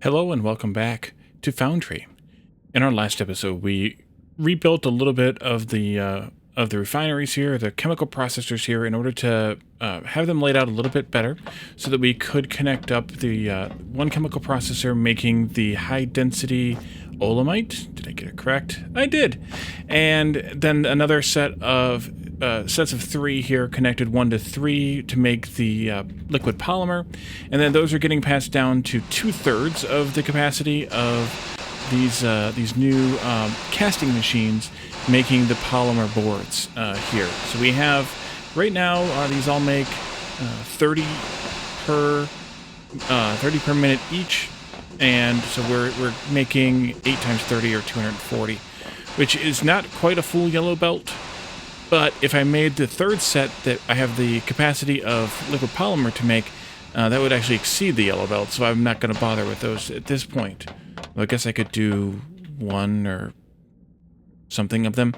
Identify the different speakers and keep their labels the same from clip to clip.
Speaker 1: Hello and welcome back to Foundry. In our last episode, we rebuilt a little bit of the refineries here, the chemical processors here, in order to have them laid out a little bit better, so that we could connect up the one chemical processor making the high density olamite. Did I get it correct? I did. And then another set of sets of three here connected 1 to 3 to make the liquid polymer, and then those are getting passed down to 2/3 of the capacity of these new casting machines making the polymer boards here. So we have right now these all make 30 per 30 per minute each, and so we're making 8 times 30 or 240, which is not quite a full yellow belt. But if I made the third set that I have the capacity of liquid polymer to make, that would actually exceed the yellow belt, so I'm not going to bother with those at this point. Well, I guess I could do one or something of them,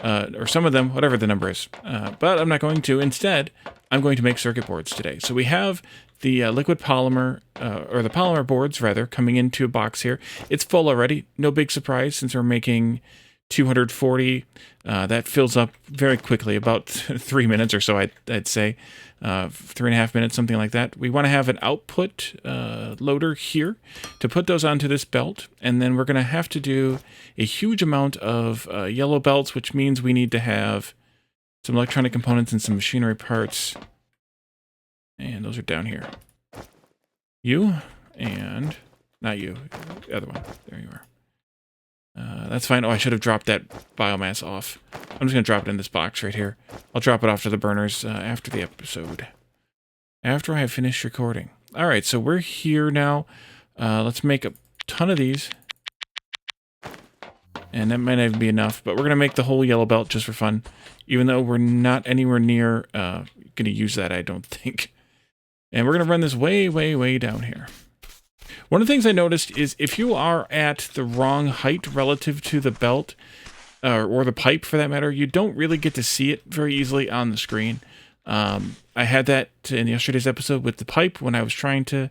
Speaker 1: or some of them, whatever the number is. But I'm not going to. Instead, I'm going to make circuit boards today. So we have the liquid polymer, or the polymer boards, rather, coming into a box here. It's full already. No big surprise since we're making 240. That fills up very quickly, about 3 minutes or so, I'd say. 3.5 minutes, something like that. We want to have an output loader here to put those onto this belt, and then we're going to have to do a huge amount of yellow belts, which means we need to have some electronic components and some machinery parts. And those are down here. You, and not you, the other one. There you are. That's fine. Oh, I should have dropped that biomass off. I'm just going to drop it in this box right here. I'll drop it off to the burners after the episode. After I have finished recording. Alright, so we're here now. Let's make a ton of these. And that might not even be enough, but we're going to make the whole yellow belt just for fun. Even though we're not anywhere near going to use that, I don't think. And we're going to run this way, way, way down here. One of the things I noticed is if you are at the wrong height relative to the belt, or the pipe for that matter, you don't really get to see it very easily on the screen. I had that in yesterday's episode with the pipe when I was trying to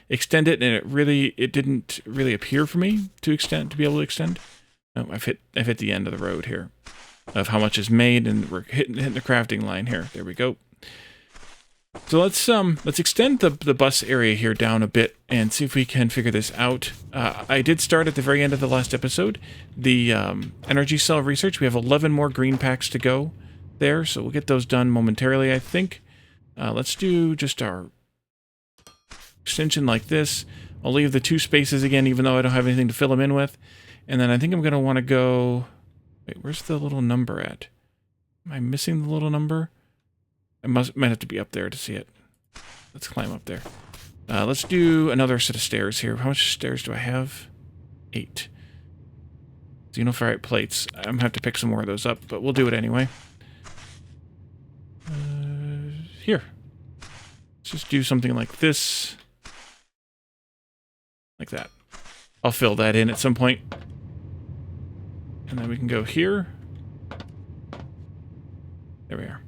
Speaker 1: extend it, and it didn't really appear for me to be able to extend. Oh, I've hit the end of the road here of how much is made, and we're hitting the crafting line here. There we go. So let's extend the bus area here down a bit and see if we can figure this out. I did start at the very end of the last episode the energy cell research. We have 11 more green packs to go there, so we'll get those done momentarily, I think. Let's do just our extension like this. I'll leave the 2 spaces again, even though I don't have anything to fill them in with. And then I think I'm going to want to go... Wait, where's the little number at? Am I missing the little number? I might have to be up there to see it. Let's climb up there. Let's do another set of stairs here. How much stairs do I have? 8. Xenoferrite plates. I'm going to have to pick some more of those up, but we'll do it anyway. Here. Let's just do something like this. Like that. I'll fill that in at some point. And then we can go here. There we are.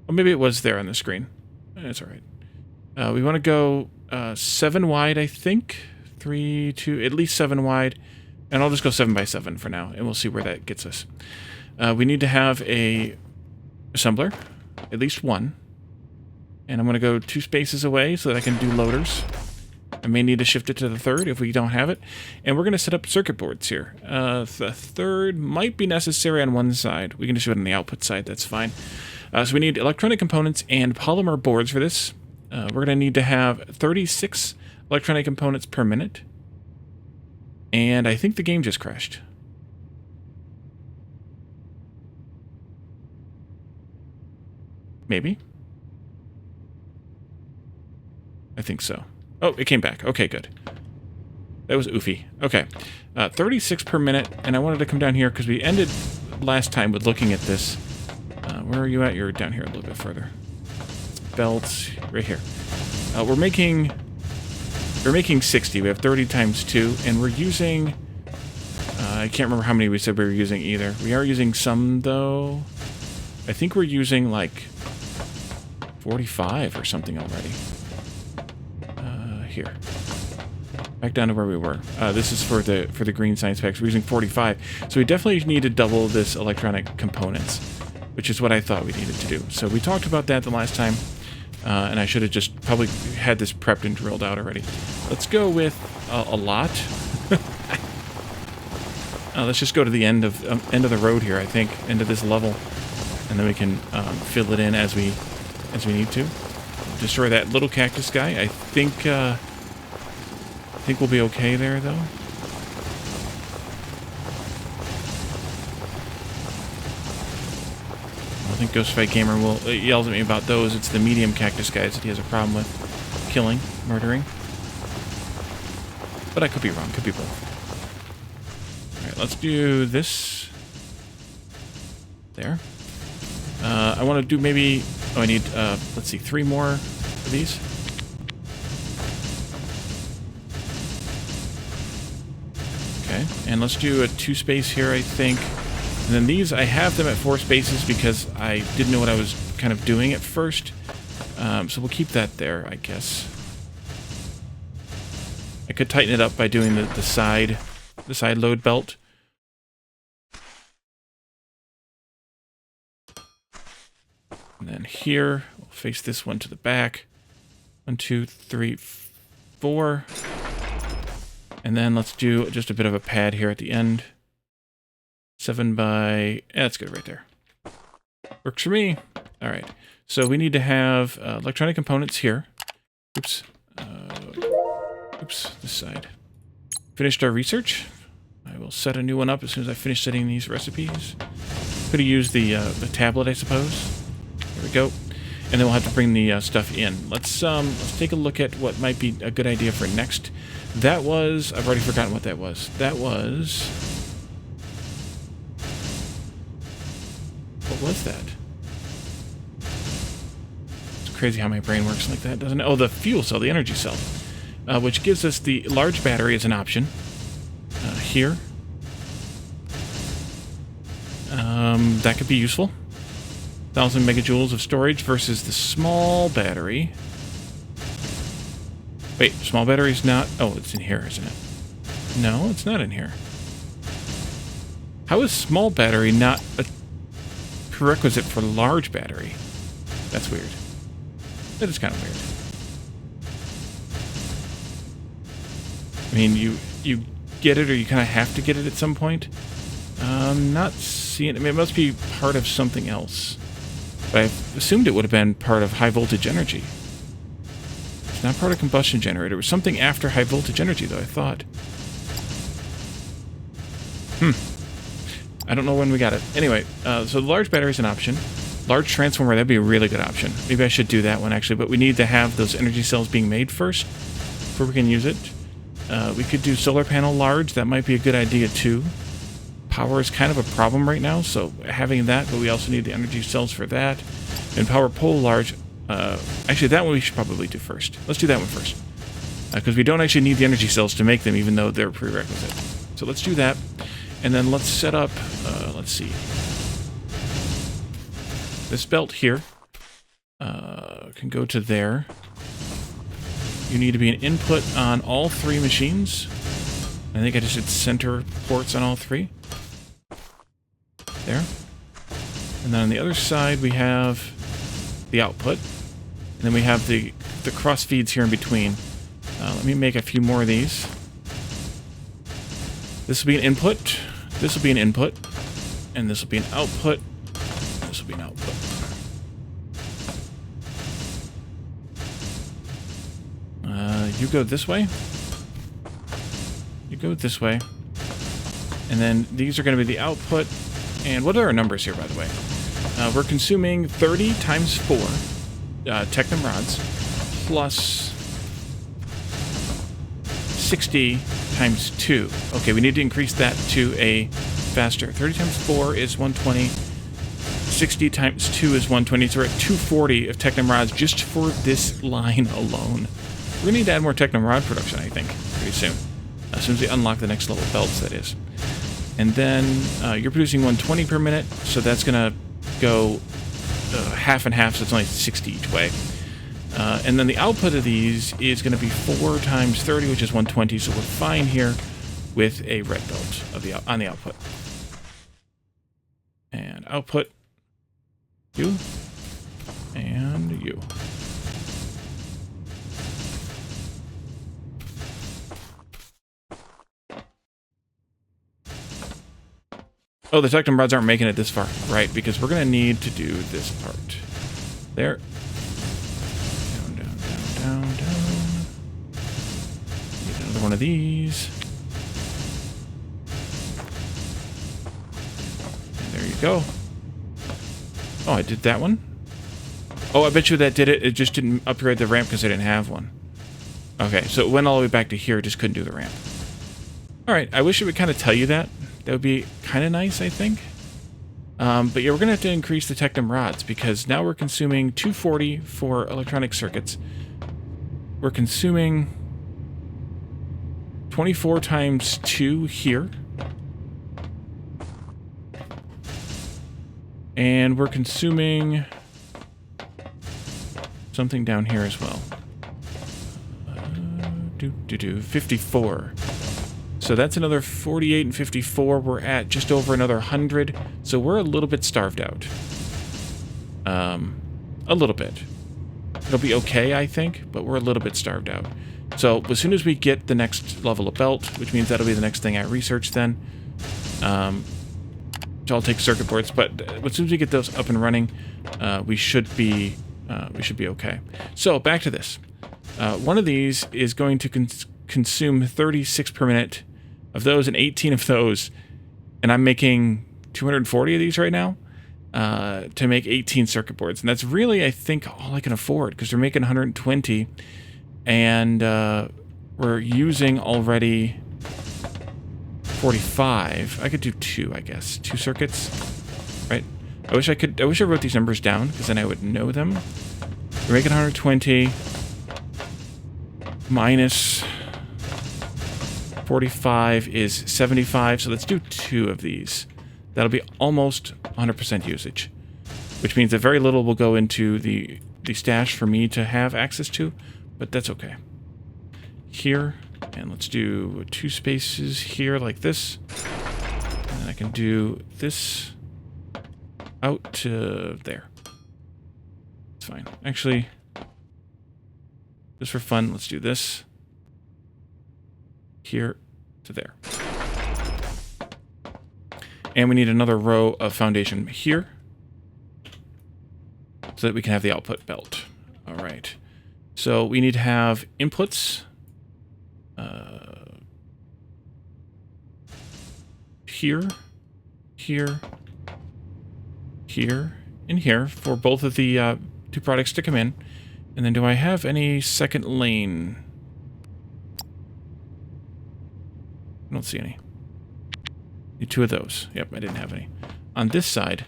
Speaker 1: Well, maybe it was there on the screen. That's all right. We want to go 7 wide, I think. 3, 2, at least 7 wide. And I'll just go 7 by 7 for now, and we'll see where that gets us. We need to have a assembler, at least 1. And I'm going to go 2 spaces away so that I can do loaders. I may need to shift it to the 3rd if we don't have it. And we're going to set up circuit boards here. The 3rd might be necessary on one side. We can just do it on the output side, that's fine. So we need electronic components and polymer boards for this. We're going to need to have 36 electronic components per minute. And I think the game just crashed. Maybe? I think so. Oh, it came back. Okay, good. That was oofy. Okay. 36 per minute, and I wanted to come down here because we ended last time with looking at this. Where are you at? You're down here a little bit further. Belts, right here. We're making 60. We have 30 times 2, and we're using... I can't remember how many we said we were using either. We are using some, though. I think we're using, like, 45 or something already. Here. Back down to where we were. This is for the green science packs. We're using 45. So we definitely need to double this electronic components, which is what I thought we needed to do. So we talked about that the last time, and I should have just probably had this prepped and drilled out already. Let's go with a lot. Let's just go to the end of the road here, I think, end of this level, and then we can fill it in as we need to. Destroy that little cactus guy. I think we'll be okay there, though. I think Ghost Fight Gamer yells at me about those. It's the medium cactus guys that he has a problem with killing, murdering. But I could be wrong. Could be both. Alright, let's do this. There. I want to do maybe... Oh, I need, let's see, 3 more of these. Okay, and let's do a 2 space here, I think. And then these, I have them at 4 spaces because I didn't know what I was kind of doing at first. So we'll keep that there, I guess. I could tighten it up by doing the side load belt. And then here, we'll face this one to the back. 1, 2, 3, 4. And then let's do just a bit of a pad here at the end. 7 by... Yeah, that's good right there. Works for me. All right. So we need to have electronic components here. Oops. Oops, this side. Finished our research. I will set a new one up as soon as I finish setting these recipes. Could have used the tablet, I suppose. There we go. And then we'll have to bring the stuff in. Let's take a look at what might be a good idea for next. That was... I've already forgotten what that was. That was... What was that? It's crazy how my brain works like that, doesn't it? Oh, the fuel cell, the energy cell. Which gives us the large battery as an option. Here. That could be useful. 1,000 megajoules of storage versus the small battery. Wait, small battery's not... Oh, it's in here, isn't it? No, it's not in here. How is small battery not a prerequisite for large battery? That's weird. That is kind of weird. I mean, you get it, or you kind of have to get it at some point. Not seeing... I mean, it must be part of something else. But I assumed it would have been part of high voltage energy. It's not part of combustion generator. It was something after high voltage energy, though, I thought. I don't know when we got it. Anyway, so the large battery is an option. Large transformer, that'd be a really good option. Maybe I should do that one, actually. But we need to have those energy cells being made first before we can use it. We could do solar panel large. That might be a good idea, too. Power is kind of a problem right now, so having that, but we also need the energy cells for that. And power pole large. Actually, that one we should probably do first. Let's do that one first. Because we don't actually need the energy cells to make them, even though they're a prerequisite. So let's do that. And then let's set up, let's see. This belt here can go to there. You need to be an input on all 3 machines. I think I just did center ports on all 3. There. And then on the other side we have the output. And then we have the cross feeds here in between. Let me make a few more of these. This will be an input. This will be an input. And this will be an output. This will be an output. You go this way. You go this way. And then these are going to be the output. And what are our numbers here, by the way? We're consuming 30 times 4 Technum rods plus 60 times 2. Okay, we need to increase that to a faster. 30 times 4 is 120. 60 times 2 is 120. So we're at 240 of Technum rods just for this line alone. We're going to need to add more Technum rod production, I think, pretty soon. As soon as we unlock the next level belts, that is. And then you're producing 120 per minute, so that's going to go half and half, so it's only 60 each way. And then the output of these is going to be 4 times 30, which is 120. So we're fine here with a red belt of on the output. And output, you, and you. Oh, the tectum rods aren't making it this far. Right, because we're going to need to do this part. There. Down, down, down, down, down. Get another one of these. And there you go. Oh, I did that one? Oh, I bet you that did it. It just didn't upgrade the ramp because I didn't have one. Okay, so it went all the way back to here. Just couldn't do the ramp. All right, I wish it would kind of tell you that. That would be kind of nice, I think. But yeah, we're going to have to increase the tectum rods because now we're consuming 240 for electronic circuits. We're consuming 24 times 2 here. And we're consuming something down here as well. 54. So that's another 48 and 54. We're at just over another 100. So we're a little bit starved out. A little bit. It'll be okay, I think, but we're a little bit starved out. So as soon as we get the next level of belt, which means that'll be the next thing I research then, I'll take circuit boards. But as soon as we get those up and running, we should be okay. So back to this. One of these is going to consume 36 per minute of those and 18 of those, and I'm making 240 of these right now to make 18 circuit boards, and that's really, I think, all I can afford because we're making 120, and we're using already 45. I could do 2, I guess, 2 circuits, right? I wish I wrote these numbers down because then I would know them. We're making 120 minus 45 is 75, so let's do 2 of these. That'll be almost 100% usage, which means that very little will go into the stash for me to have access to, but that's okay. Here, and let's do 2 spaces here like this, and then I can do this out to there. It's fine. Actually, just for fun, let's do this. Here to there. And we need another row of foundation here so that we can have the output belt. All right. So we need to have inputs here, here, here, and here for both of the 2 products to come in. And then do I have any second lane? I don't see any. Need 2 of those. Yep, I didn't have any. On this side,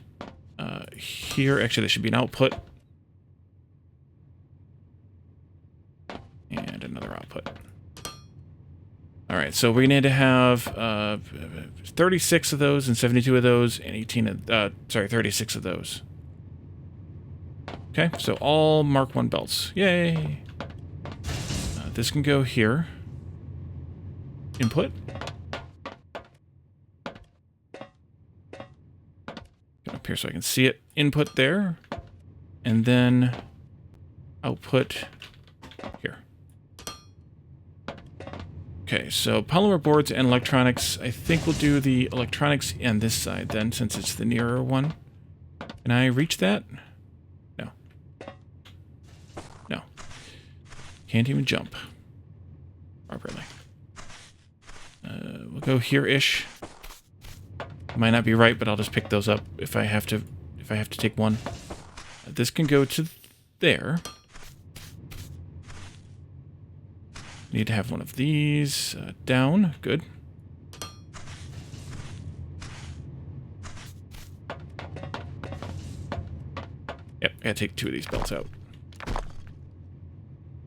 Speaker 1: here, actually, there should be an output. And another output. All right, so we need to have 36 of those and 72 of those and 36 of those. Okay, so all Mark 1 belts. Yay! This can go here. Input. Up here so I can see it. Input there. And then output here. Okay, so polymer boards and electronics. I think we'll do the electronics on this side then, since it's the nearer one. Can I reach that? No. No. Can't even jump properly. We'll go here-ish. Might not be right, but I'll just pick those up if I have to take one. This can go to there. Need to have one of these down. Good. Yep, I gotta take 2 of these belts out.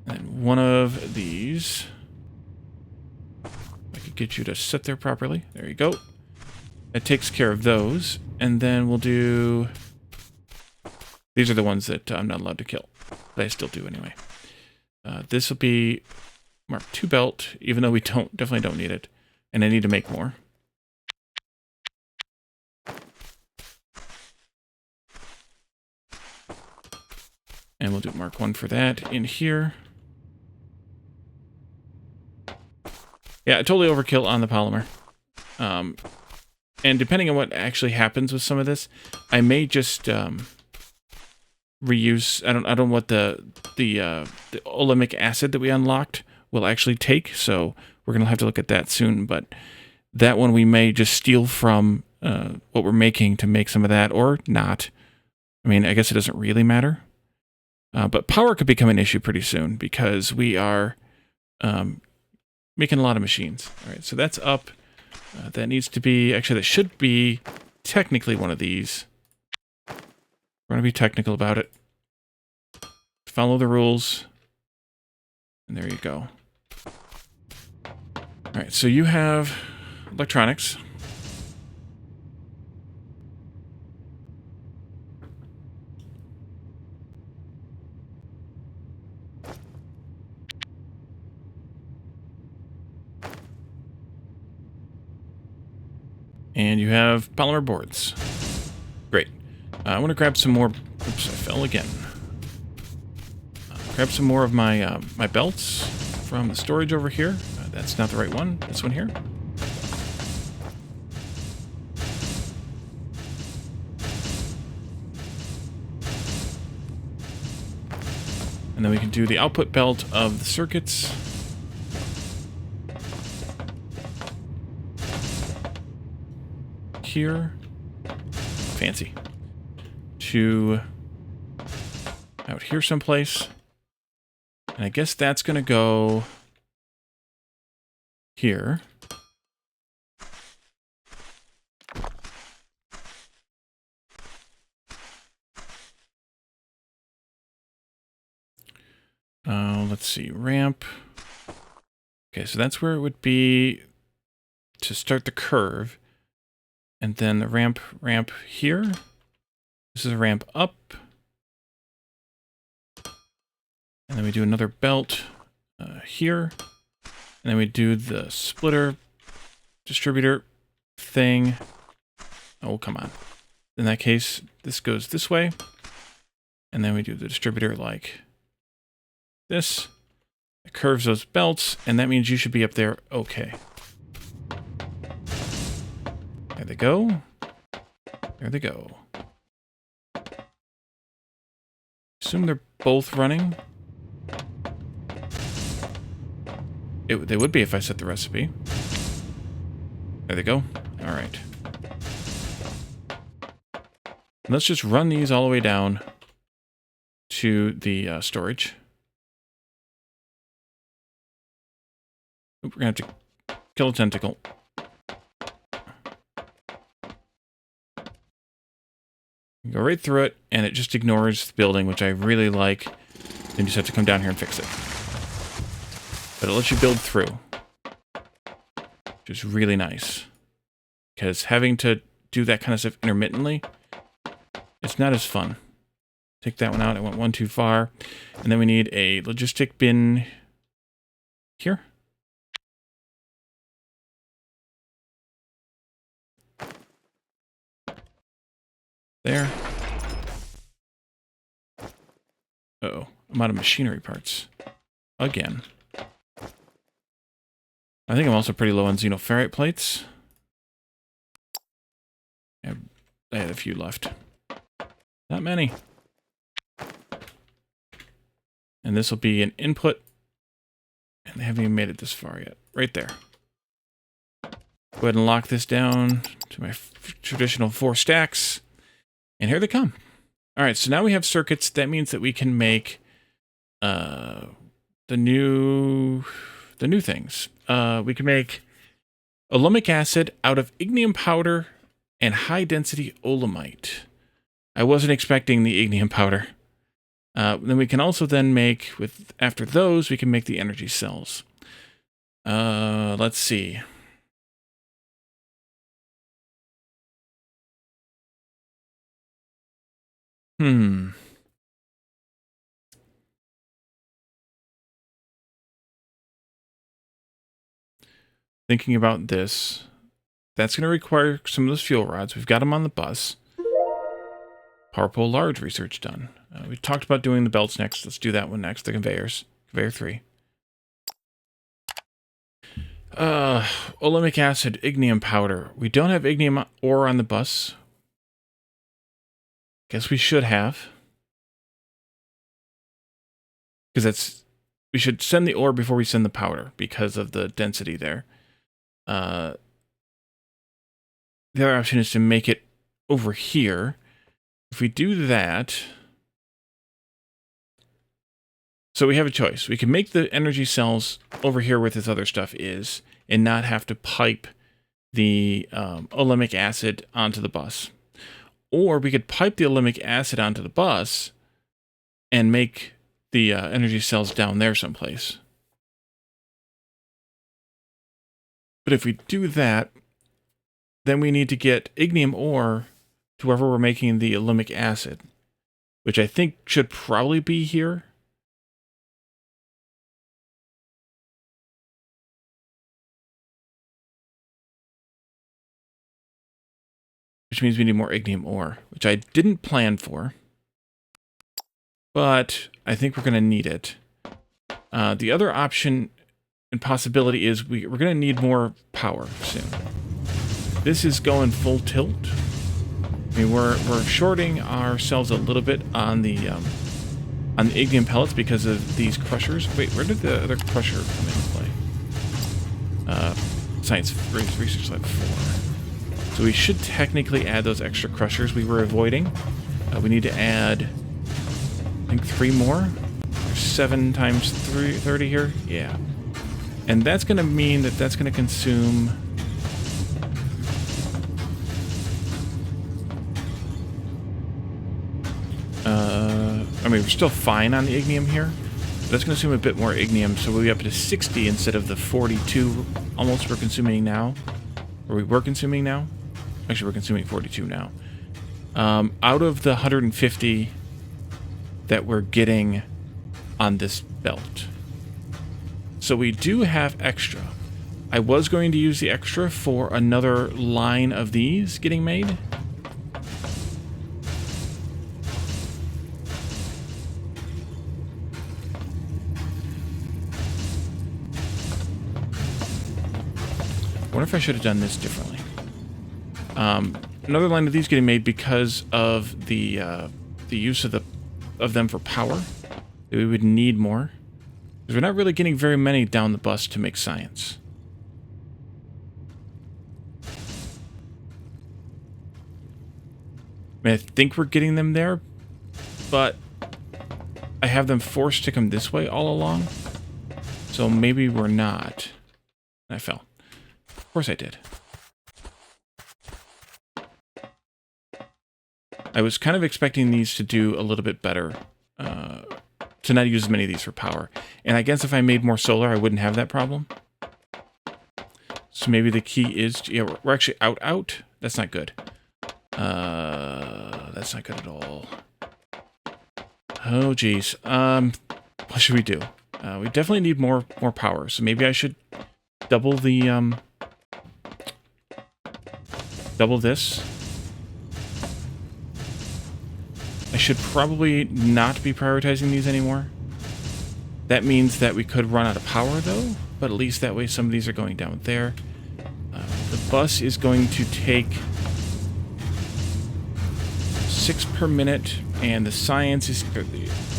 Speaker 1: And one of these. I could get you to sit there properly. There you go. It takes care of those. And then we'll do... These are the ones that I'm not allowed to kill. But I still do anyway. This will be Mark II belt, even though we definitely don't need it. And I need to make more. And we'll do Mark I for that in here. Yeah, totally overkill on the polymer. And depending on what actually happens with some of this, I may just reuse. I don't know what the olemic acid that we unlocked will actually take. So we're gonna have to look at that soon. But that one we may just steal from what we're making to make some of that, or not. I mean, I guess it doesn't really matter. But power could become an issue pretty soon because we are making a lot of machines. All right, so that's up. That needs to be, actually that should be technically one of these. We're going to be technical about it. Follow the rules. And there you go. All right, so you have electronics. And you have polymer boards. Great. I want to grab some more. Oops, I fell again. Grab some more of my my belts from the storage over here. That's not the right one. This one here. And then we can do the output belt of the circuits. Here. Fancy. To out here someplace. And I guess that's going to go here. Let's see, ramp. Okay, so that's where it would be to start the curve. And then the ramp here. This is a ramp up. And then we do another belt here. And then we do the splitter distributor thing. Oh, come on. In that case, this goes this way. And then we do the distributor like this. It curves those belts, and that means you should be up there okay. There they go. There they go. Assume they're both running. They would be if I set the recipe. There they go. All right. Let's just run these all the way down to the storage. We're going to have to kill a tentacle. Go right through it, and it just ignores the building, which I really like. Then you just have to come down here and fix it. But it lets you build through, which is really nice. Because having to do that kind of stuff intermittently, it's not as fun. Take that one out. I went one too far. And then we need a logistic bin here. There. Uh-oh. I'm out of machinery parts. Again. I think I'm also pretty low on xenoferrite plates. I had a few left. Not many. And this will be an input. And they haven't even made it this far yet. Right there. Go ahead and lock this down to my traditional 4 stacks. And here they come. All right, so now we have circuits. That means that we can make the new things. We can make olemic acid out of ignium powder and high-density olemite. I wasn't expecting the ignium powder. Then we can also then make, after those, we can make the energy cells. Let's see. thinking about this. That's going to require some of those fuel rods. We've got them on the bus. Power pole large research done. We talked about doing the belts next. Let's do that one next. The conveyors. Conveyor 3. Olemic acid, ignium powder. We don't have ignium ore on the bus. Guess we should have. Because we should send the ore before we send the powder because of the density there. The other option is to make it over here. If we do that, so we have a choice. We can make the energy cells over here where this other stuff is and not have to pipe the olemic acid onto the bus. Or we could pipe the olemic acid onto the bus and make the energy cells down there someplace. But if we do that, then we need to get ignium ore to wherever we're making the olemic acid, which I think should probably be here. Which means we need more ignium ore, which I didn't plan for. But I think we're going to need it. The other option and possibility is we're going to need more power soon. This is going full tilt. I mean, we're shorting ourselves a little bit on the ignium pellets because of these crushers. Wait, where did the other crusher come into play? Science Research Lab 4. So we should technically add those extra crushers we were avoiding. We need to add, I think, 3 more. 7 times 30 here. Yeah. And that's going to mean that that's going to consume... I mean, we're still fine on the ignium here. But that's going to consume a bit more ignium, so we'll be up to 60 instead of the 42 almost we're consuming now. Or we were consuming now. Actually, we're consuming 42 now. Out of the 150 that we're getting on this belt. So we do have extra. I was going to use the extra for another line of these getting made. I wonder if I should have done this differently. Another line of these getting made because of the use of them for power. We would need more. Because we're not really getting very many down the bus to make science. I mean, I think we're getting them there, but I have them forced to come this way all along. So maybe we're not. I fell. Of course I did. I was kind of expecting these to do a little bit better. To not use as many of these for power. And I guess if I made more solar, I wouldn't have that problem. So maybe the key is... Yeah, we're actually out. That's not good. That's not good at all. Oh, geez. What should we do? We definitely need more power. So maybe I should double the... double this. I should probably not be prioritizing these anymore. That means that we could run out of power, though. But at least that way some of these are going down there. The bus is going to take 6 per minute, and the science is... The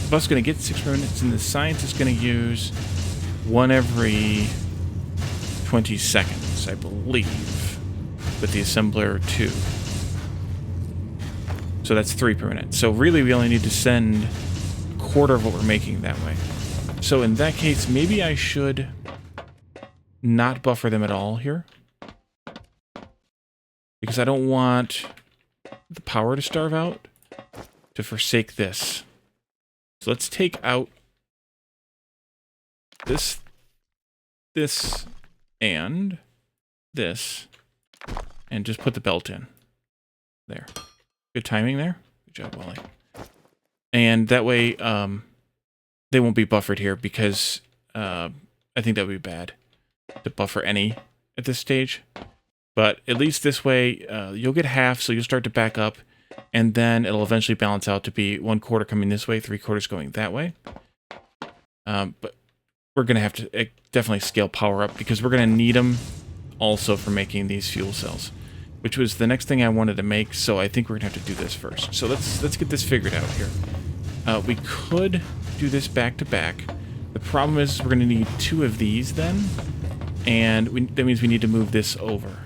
Speaker 1: bus is going to get 6 per minute, and the science is going to use 1 every 20 seconds, I believe, with the assembler 2. So that's 3 per minute. So really we only need to send a quarter of what we're making that way. So in that case, maybe I should not buffer them at all here. Because I don't want the power to starve out to forsake this. So let's take out this, and this, and just put the belt in. There. Good timing there. Good job, Wally. And that way, they won't be buffered here because I think that would be bad to buffer any at this stage. But at least this way, you'll get half, so you'll start to back up, and then it'll eventually balance out to be 1/4 coming this way, 3/4 going that way. But we're going to have to definitely scale power up, because we're going to need them also for making these fuel cells, which was the next thing I wanted to make, so I think we're going to have to do this first. So let's get this figured out here. We could do this back to back. The problem is we're going to need 2 of these then, and that means we need to move this over.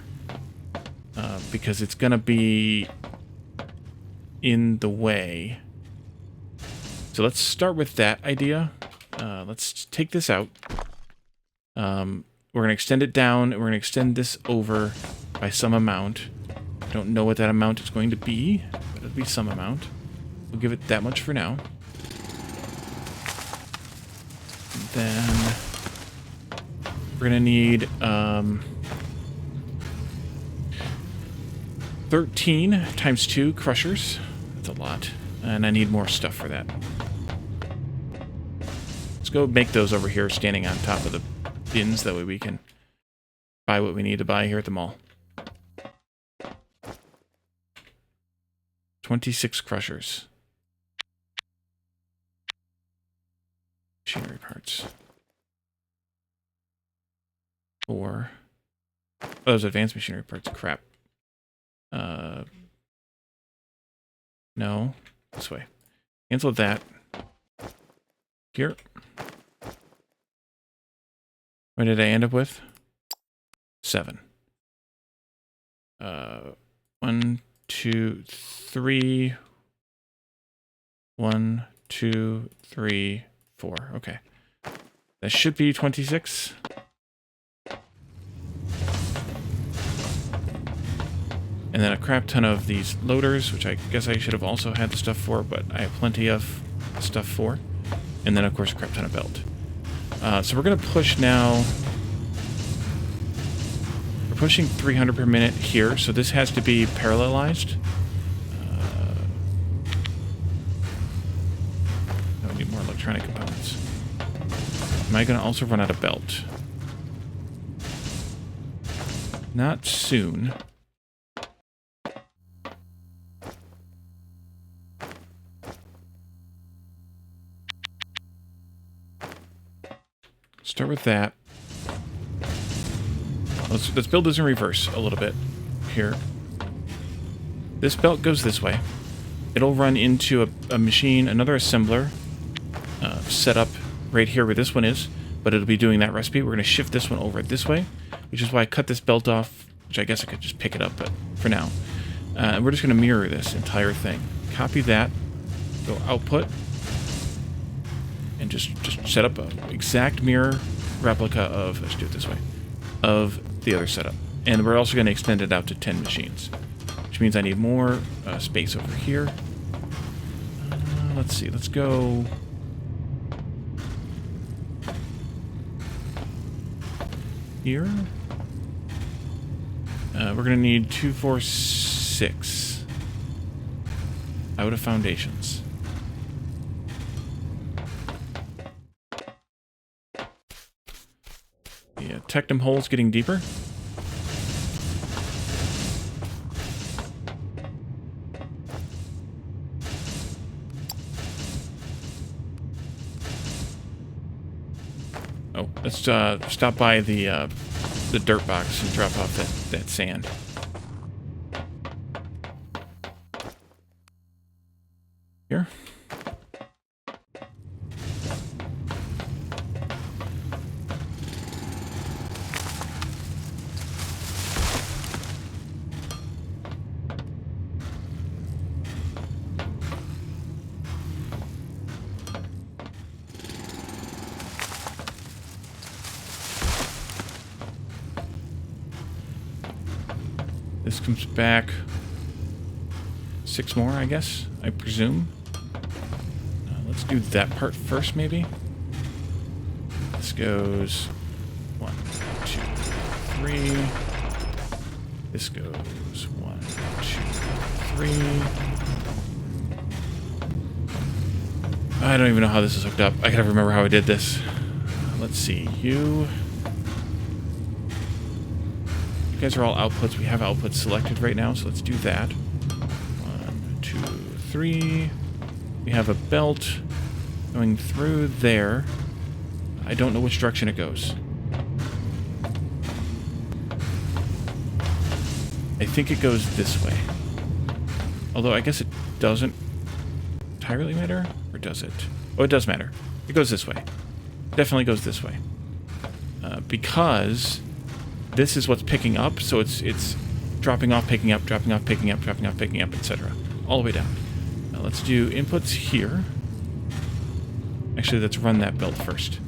Speaker 1: Because it's going to be in the way. So let's start with that idea. Let's take this out. We're going to extend it down, and we're going to extend this over by some amount. I don't know what that amount is going to be, but it'll be some amount. We'll give it that much for now. And then we're going to need 13 times 2 crushers. That's a lot. And I need more stuff for that. Let's go make those over here standing on top of the bins. That way we can buy what we need to buy here at the mall. 26 crushers. Machinery parts. 4. Oh, those advanced machinery parts. Crap. No. This way. Cancel that. Here. What did I end up with? 7. 1, 2, 3. 1, 2, 3, 4. Okay. That should be 26. And then a crap ton of these loaders, which I guess I should have also had the stuff for, but I have plenty of stuff for. And then, of course, a crap ton of belt. So we're going to push now. We're pushing 300 per minute here, so this has to be parallelized. I need more electronic components. Am I going to also run out of belt? Not soon. Start with that. Let's build this in reverse a little bit here. This belt goes this way. It'll run into a machine, another assembler, set up right here where this one is, but it'll be doing that recipe. We're going to shift this one over this way, which is why I cut this belt off, which I guess I could just pick it up, but for now. We're just going to mirror this entire thing. Copy that, go output, and just set up an exact mirror replica of, let's do it this way, of the other setup. And we're also going to extend it out to 10 machines, which means I need more space over here. Let's see, let's go here. We're going to need 2, 4, 6 out of foundations. The Tectum hole's getting deeper. Oh, let's stop by the dirt box and drop off that sand. Here. This comes back 6 more, I guess, I presume. Let's do that part first, maybe. This goes 1, 2, 3. This goes 1, 2, 3. I don't even know how this is hooked up. I gotta remember how I did this. Let's see. You. guys are all outputs. We have outputs selected right now, so let's do that. 1, 2, 3. We have a belt going through there. I don't know which direction it goes. I think it goes this way. Although I guess it doesn't entirely matter, or does it? Oh, it does matter. It goes this way. It definitely goes this way. Because this is what's picking up, so it's dropping off, picking up, dropping off, picking up, dropping off, picking up, etc. All the way down. Now let's do inputs here. Actually, let's run that belt first.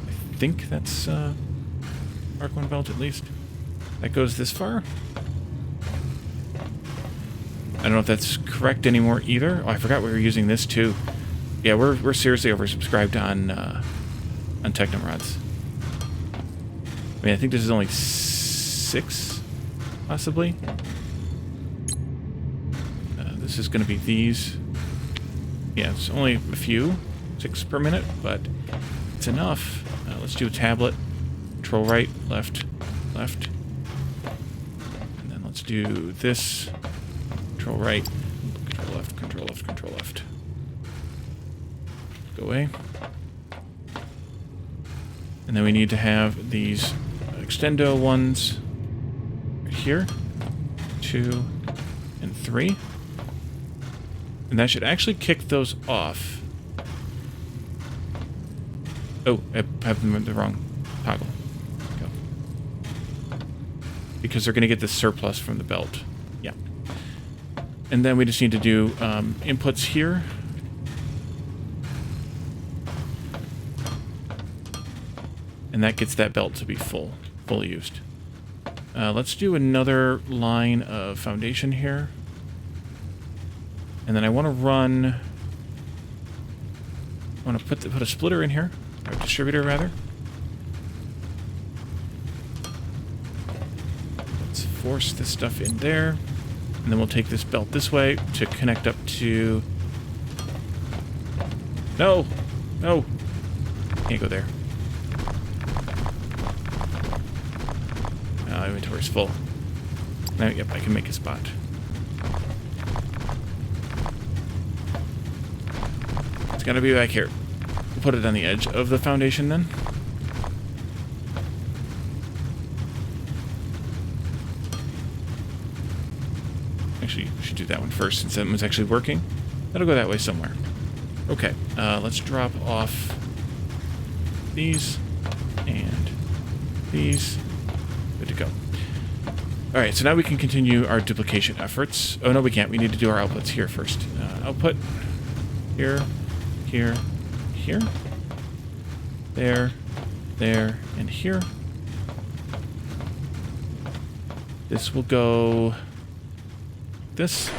Speaker 1: I think that's Mark 1 belt at least. That goes this far. I don't know if that's correct anymore either. Oh, I forgot we were using this too. Yeah, we're seriously oversubscribed on Ignium Rods. I mean, I think this is only 6, possibly. This is going to be these. Yeah, it's only a few, 6 per minute, but it's enough. Let's do a tablet. Control right, left, left. And then let's do this. Control right, control left, control left, control left. Go away. And then we need to have these extendo ones right here. 2 and 3. And that should actually kick those off. Oh, I have them in the wrong toggle. Go. Because they're going to get the surplus from the belt. Yeah. And then we just need to do inputs here. And that gets that belt to be fully used. Let's do another line of foundation here. And then I want to run... I want to put a splitter in here. Or a distributor, rather. Let's force this stuff in there. And then we'll take this belt this way to connect up to... No! No! Can't go there. Inventory's full. Now, yep, I can make a spot. It's gotta be back here. We'll put it on the edge of the foundation then. Actually, we should do that one first since that one's actually working. That'll go that way somewhere. Okay, let's drop off these and these. Good to go. Alright, so now we can continue our duplication efforts. Oh, no, we can't. We need to do our outputs here first. Output. Here. Here. Here. There. There. And here. This will go... this.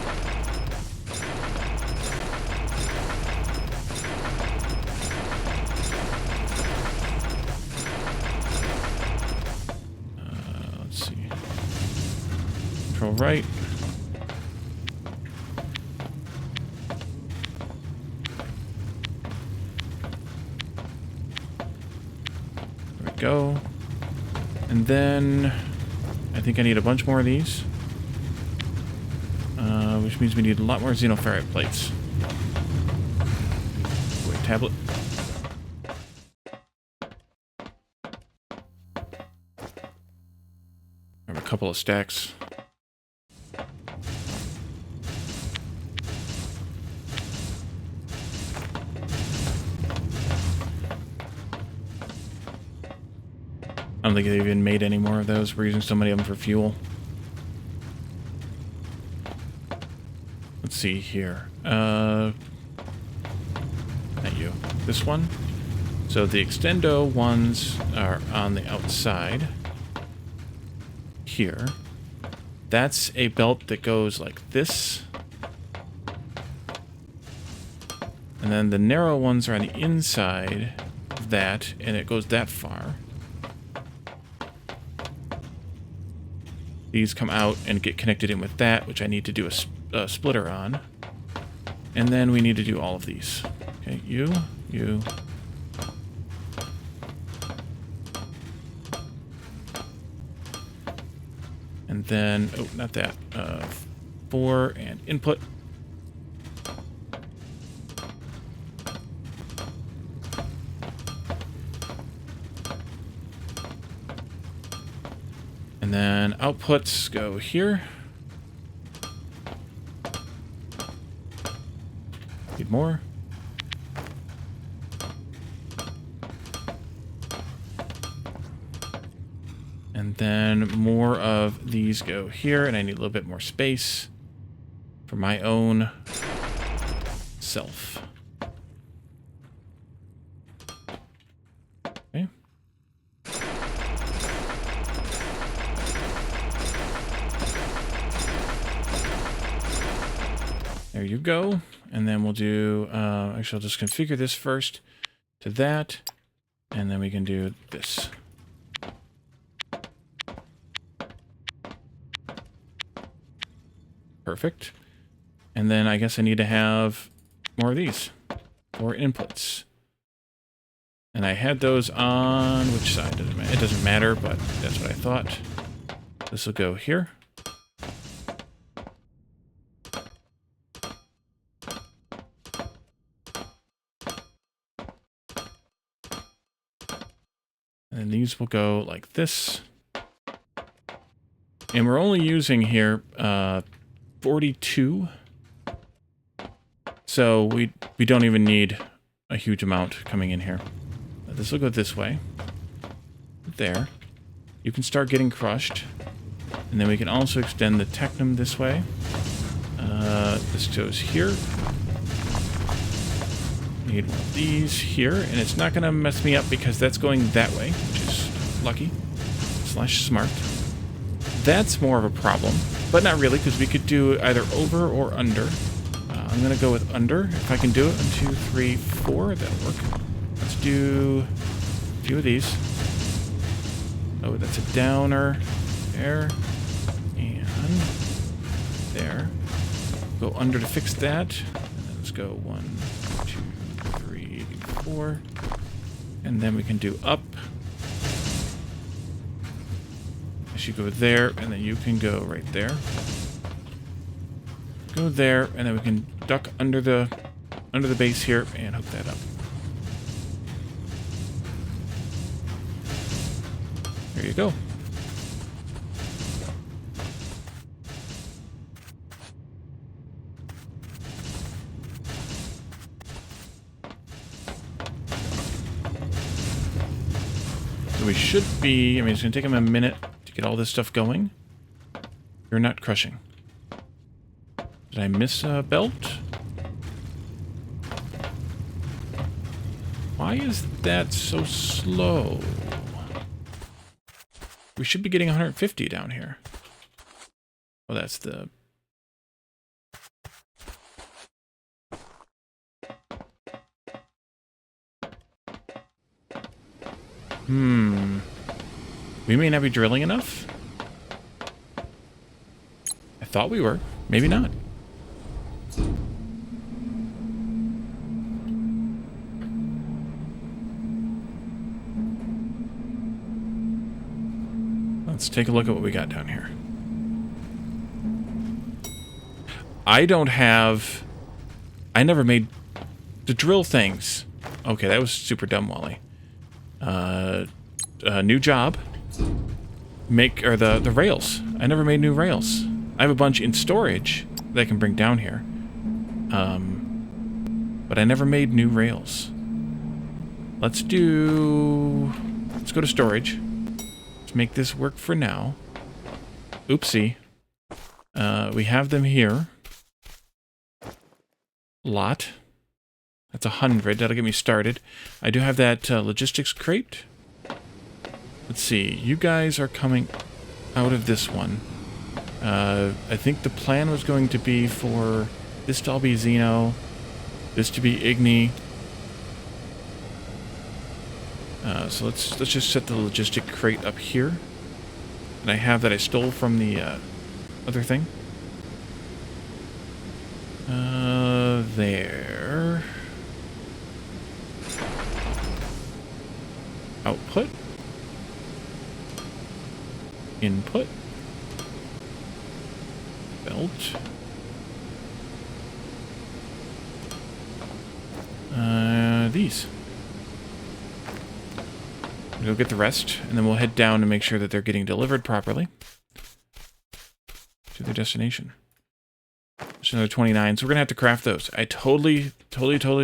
Speaker 1: Control right. There we go. And then I think I need a bunch more of these. Which means we need a lot more xenoferrite plates. Wait, tablet. I have a couple of stacks. I don't think they've even made any more of those. We're using so many of them for fuel. Let's see here. Not you. This one. So the extendo ones are on the outside. Here. That's a belt that goes like this. And then the narrow ones are on the inside of that, and it goes that far. These come out and get connected in with that, which I need to do a splitter on. And then we need to do all of these. Okay, you. And then, oh, not that. 4 and input. And then outputs go here. Need more. And then more of these go here, and I need a little bit more space for my own self. Okay. There you go. And then we'll do, actually I'll just configure this first to that, and then we can do this. Perfect. And then I guess I need to have more of these, more inputs. And I had those on which side? It doesn't matter, but that's what I thought. This will go here. And these will go like this. And we're only using here 42. So we don't even need a huge amount coming in here. This will go this way. There. You can start getting crushed. And then we can also extend the technum this way. This goes here. Need one of these here. And it's not going to mess me up because that's going that way, which is lucky. / smart. That's more of a problem. But not really, because we could do either over or under. I'm going to go with under. If I can do it. 1, 2, 3, 4. That'll work. Let's do a few of these. Oh, that's a downer. There. And there. Go under to fix that. And then let's go 1, 2, 3, 4. And then we can do up. You go there, and then you can go right there. Go there, and then we can duck under the base here and hook that up. There you go. So we should be, I mean, it's going to take them a minute to get all this stuff going. You're not crushing. Did I miss a belt? Why is that so slow? We should be getting 150 down here. Oh, that's the... We may not be drilling enough. I thought we were. Maybe not. Let's take a look at what we got down here. I don't have... I never made the drill things. Okay, that was super dumb, Wally. New job. Make, or the rails. I never made new rails. I have a bunch in storage that I can bring down here. But I never made new rails. Let's go to storage. Let's make this work for now. Oopsie. We have them here. Lot. That's 100. That'll get me started. I do have that logistics crate. Let's see. You guys are coming out of this one. I think the plan was going to be for this to all be Xeno, this to be Igni. So let's just set the logistic crate up here. And I have that I stole from the other thing. There. Output. Input. built. These. We'll go get the rest, and then we'll head down to make sure that they're getting delivered properly to their destination. There's another 29, so we're gonna have to craft those. I totally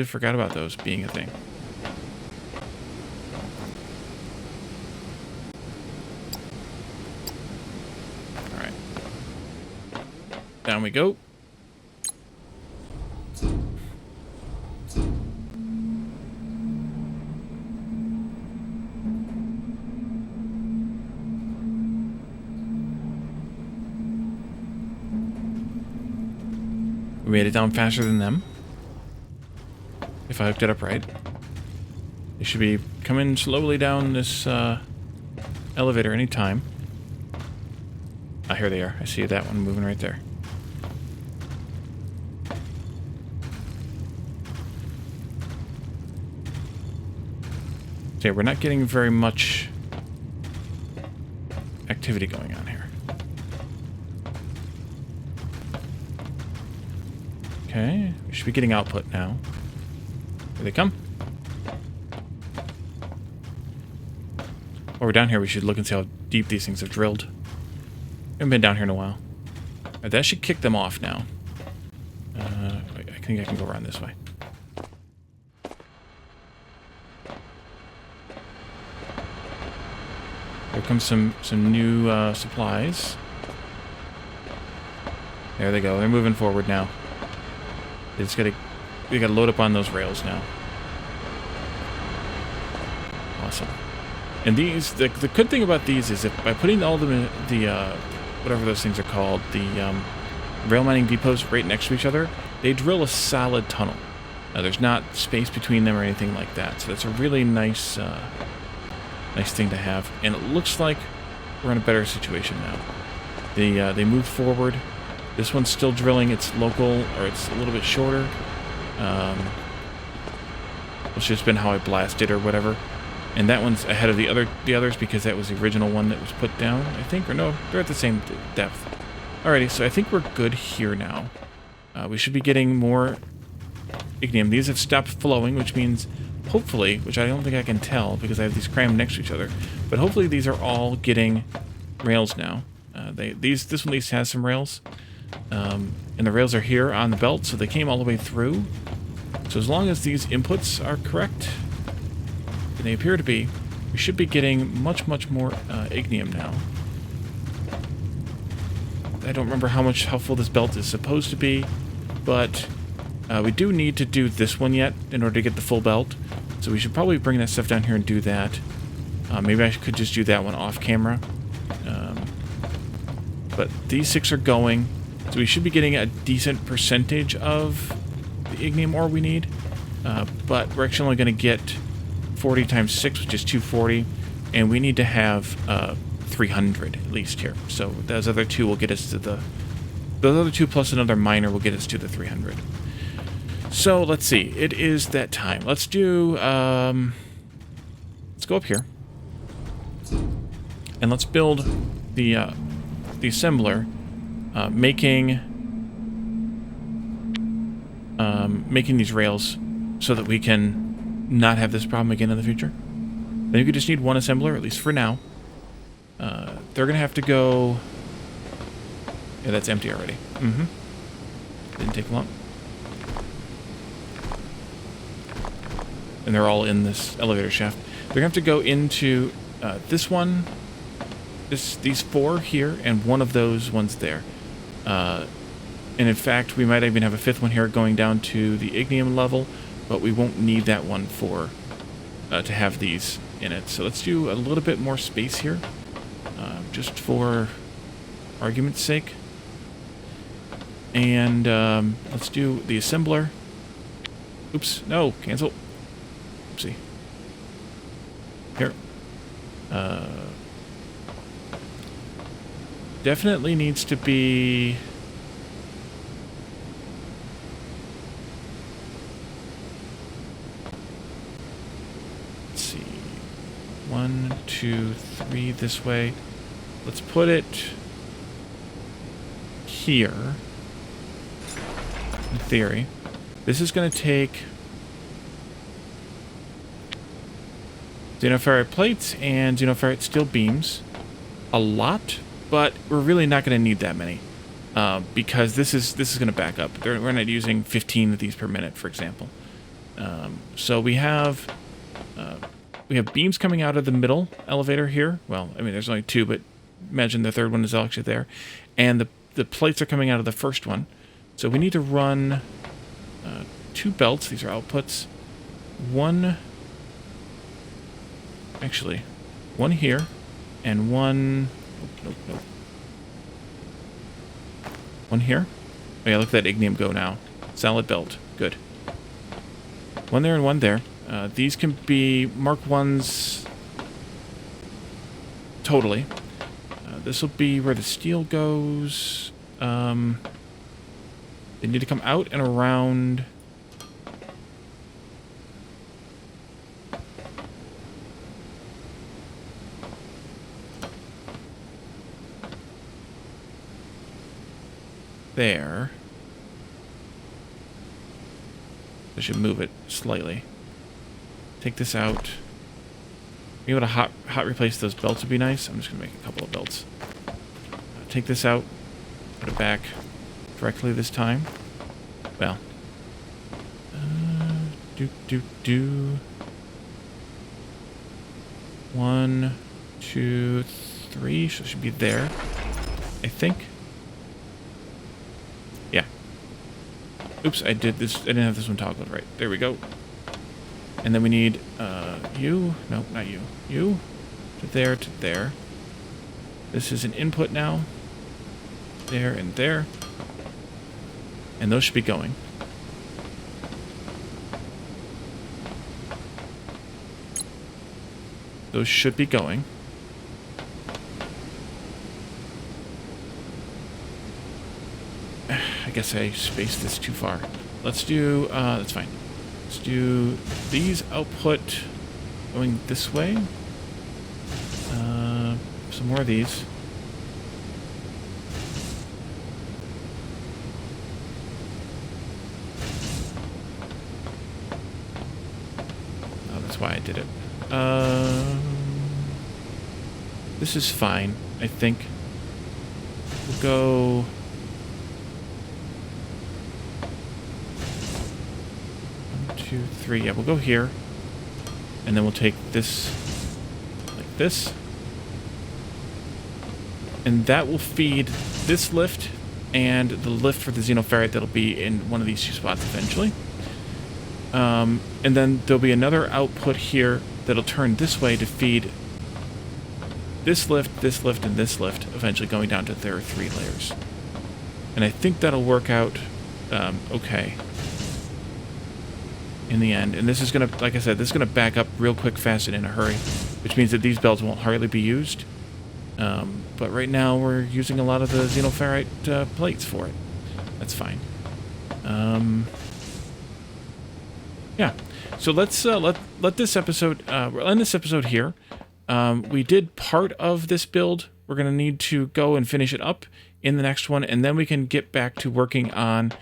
Speaker 1: forgot about those being a thing. Alright. Down we go. We made it down faster than them. If I hooked it up right. They should be coming slowly down this elevator any time. Ah, here they are. I see that one moving right there. Okay, we're not getting very much activity going on here. Okay, we should be getting output now. Here they come. While we're down here, we should look and see how deep these things have drilled. Haven't been down here in a while. Right, that should kick them off now. I think I can go around this way. Here comes some new supplies. There they go. They're moving forward now. They just gotta load up on those rails now. Awesome. And these, the good thing about these is if by putting all the whatever those things are called, the rail mining depots right next to each other, they drill a solid tunnel. There's not space between them or anything like that, so that's a really nice thing to have. And it looks like we're in a better situation now. They move forward. This one's still drilling. It's local, or it's a little bit shorter. It's just been how I blasted or whatever. And that one's ahead of the others because that was the original one that was put down, I think. Or no, they're at the same depth. Alrighty, so I think we're good here now. We should be getting more ignium. These have stopped flowing, which means, hopefully, which I don't think I can tell because I have these crammed next to each other, but hopefully these are all getting rails now. This one at least has some rails. And the rails are here on the belt, so they came all the way through. So as long as these inputs are correct, and they appear to be, we should be getting much more ignium now. I don't remember how full this belt is supposed to be, but we do need to do this one yet in order to get the full belt. So we should probably bring that stuff down here and do that. Maybe I could just do that one off camera. But these 6 are going. So we should be getting a decent percentage of the ignium ore we need, but we're actually only going to get 40 times 6, which is 240, and we need to have 300 at least here. So those other 2 will get us to those other 2 plus another miner will get us to the 300. So let's see. It is that time. Let's do. Let's go up here, and let's build the assembler. Making these rails so that we can not have this problem again in the future. I think we just need one assembler, at least for now. They're gonna have to go. Yeah, that's empty already. Didn't take long. And they're all in this elevator shaft. They're gonna have to go into this one, these 4 here, and one of those ones there. And in fact, we might even have a 5th one here going down to the ignium level, but we won't need that one for to have these in it. So let's do a little bit more space here, just for argument's sake. And let's do the assembler. Oops, no, cancel. Oopsie. Here. Definitely needs to be... Let's see. 1, 2, 3 this way. Let's put it here, in theory. This is going to take xenoferrite plates and xenoferrite steel beams. A lot, but we're really not going to need that many. Because this is going to back up. We're not using 15 of these per minute, for example. So we have beams coming out of the middle elevator here. Well, I mean, there's only two, but imagine the third one is actually there. And the plates are coming out of the first one. So we need to run 2 belts. These are outputs. One here, and one... Nope. One here. Oh yeah, look at that ignium go now. Solid belt. Good. One there and one there. These can be Mark 1s totally. This will be where the steel goes. They need to come out and around. There. I should move it slightly. Take this out. Being able to hot replace those belts would be nice. I'm just going to make a couple of belts. Take this out. Put it back correctly this time. Well. 1, 2, 3. So it should be there. I think. Yeah. Oops, I didn't have this one toggled right. There we go. And then we need you. No, not you. You to there to there. This is an input now. There and there. And those should be going. Those should be going. I guess I spaced this too far. Let's do, that's fine. Let's do these output going this way. Some more of these. Oh, that's why I did it. This is fine, I think. We'll go... 1, 2, 3. Yeah, we'll go here. And then we'll take this like this. And that will feed this lift and the lift for the xenoferrite that'll be in one of these 2 spots eventually. And then there'll be another output here that'll turn this way to feed this lift, and this lift, eventually going down to there are 3 layers. And I think that'll work out okay in the end. And this is going to, like I said, this is going to back up real quick, fast, and in a hurry, which means that these belts won't hardly be used. But right now we're using a lot of the xenoferrite plates for it. That's fine. Yeah. So let's let this episode we'll end this episode here. We did part of this build. We're going to need to go and finish it up in the next one, and then we can get back to working on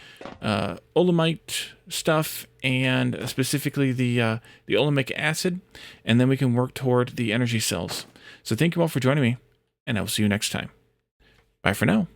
Speaker 1: olemite stuff, and specifically the olemic acid, and then we can work toward the energy cells. So thank you all for joining me, and I will see you next time. Bye for now.